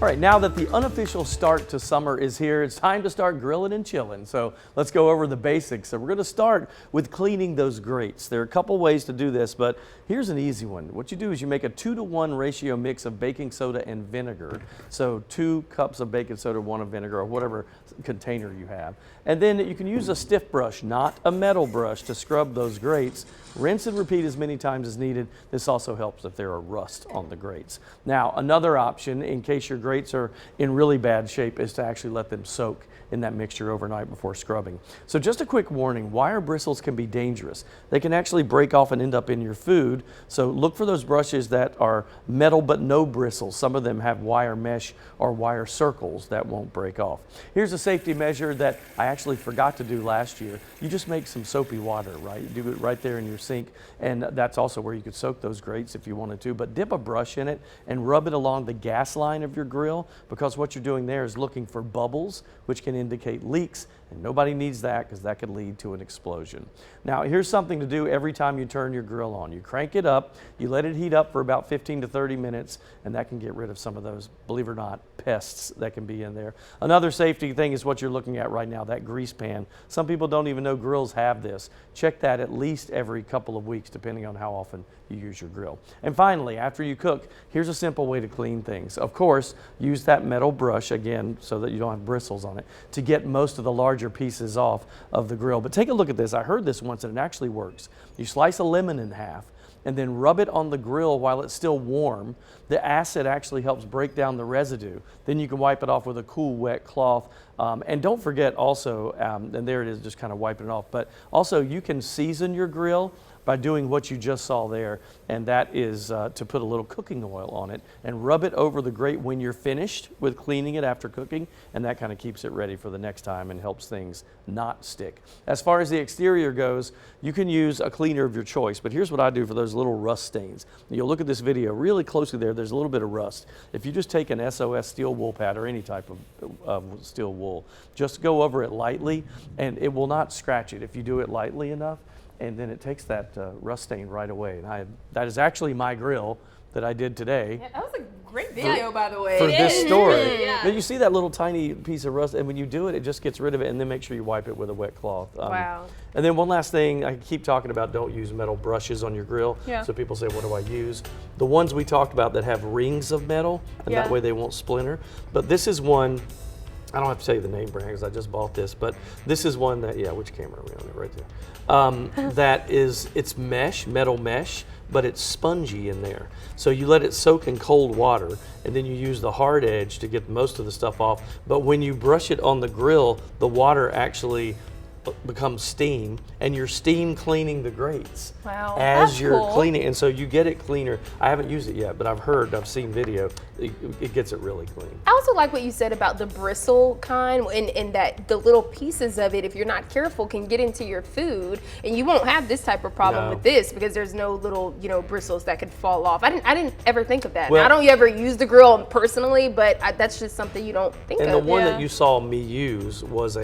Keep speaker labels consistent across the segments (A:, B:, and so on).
A: All right, now that the unofficial start to summer is here, it's time to start grilling and chilling. So let's go over the basics. So we're going to start with cleaning those grates. There are a couple ways to do this, but here's an easy one. What you do is you make a 2-to-1 ratio mix of baking soda and vinegar. So 2 cups of baking soda, 1 of vinegar, or whatever container you have. And then you can use a stiff brush, not a metal brush, to scrub those grates. Rinse and repeat as many times as needed. This also helps if there are rust on the grates. Now, another option, in case your grates are in really bad shape, is to actually let them soak in that mixture overnight before scrubbing. So just a quick warning, wire bristles can be dangerous. They can actually break off and end up in your food. So look for those brushes that are metal but no bristles. Some of them have wire mesh or wire circles that won't break off. Here's a safety measure that I actually forgot to do last year. You just make some soapy water, right? You do it right there in your sink, and that's also where you could soak those grates if you wanted to, but dip a brush in it and rub it along the gas line of your grill, because what you're doing there is looking for bubbles, which can indicate leaks, and nobody needs that because that could lead to an explosion. Now, here's something to do every time you turn your grill on. You crank it up, you let it heat up for about 15 to 30 minutes, and that can get rid of some of those, believe it or not, pests that can be in there. Another safety thing is what you're looking at right now, that grease pan. Some people don't even know grills have this. Check that at least every couple of weeks, depending on how often you use your grill. And finally, after you cook, here's a simple way to clean things. Of course, use that metal brush, again, so that you don't have bristles on it, to get most of the larger pieces off of the grill. But take a look at this. I heard this once and it actually works. You slice a lemon in half and then rub it on the grill while it's still warm. The acid actually helps break down the residue. Then you can wipe it off with a cool, wet cloth. And don't forget also, and there it is, just kind of wiping it off, but also you can season your grill by doing what you just saw there, and that is to put a little cooking oil on it and rub it over the grate when you're finished with cleaning it after cooking, and that kind of keeps it ready for the next time and helps things not stick. As far as the exterior goes, you can use a cleaner of your choice, but here's what I do for those little rust stains. You'll look at this video really closely there, there's a little bit of rust. If you just take an SOS steel wool pad or any type of steel wool, just go over it lightly and it will not scratch it if you do it lightly enough. And then it takes that rust stain right away. And that is actually my grill that I did today.
B: Yeah, that was a great video, by the way.
A: For this story. Yeah. But you see that little tiny piece of rust, and when you do it, it just gets rid of it, and then make sure you wipe it with a wet cloth.
B: Wow.
A: And then one last thing, I keep talking about don't use metal brushes on your grill.
B: Yeah.
A: So people say, what do I use? The ones we talked about that have rings of metal, and that way they won't splinter. But this is one, I don't have to tell you the name brand because I just bought this, but this is one that, which camera are we on? Right there. That is, it's mesh, metal mesh, but it's spongy in there. So you let it soak in cold water, and then you use the hard edge to get most of the stuff off. But when you brush it on the grill, the water actually becomes steam, and you're steam cleaning the grates as you're cleaning, and so you get it cleaner. I haven't used it yet, but I've seen video. It gets it really clean.
B: I also like what you said about the bristle kind, and that the little pieces of it, if you're not careful, can get into your food, and you won't have this type of problem with this because there's no little bristles that could fall off. I didn't ever think of that. Well, I don't ever use the grill personally, but that's just something you don't think of.
A: And the one that you saw me use was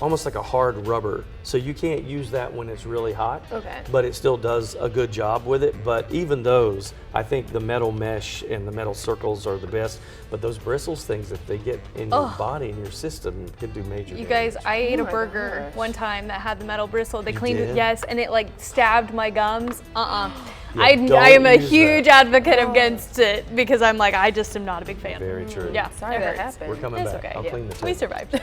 A: almost like a hard rubber, so you can't use that when it's really hot. Okay. But it still does a good job with it. But even those, I think the metal mesh and the metal circles are the best. But those bristles things, if they get in your body and your system, can do major damage.
C: You guys, I ate a burger one time that had the metal bristle. They cleaned it, and it like stabbed my gums. I am a huge advocate against it because I'm like, I just am not a big fan.
A: Very true.
C: Yeah,
B: sorry that happened.
A: We're coming back.
C: Okay,
A: I'll clean the tape.
C: We survived.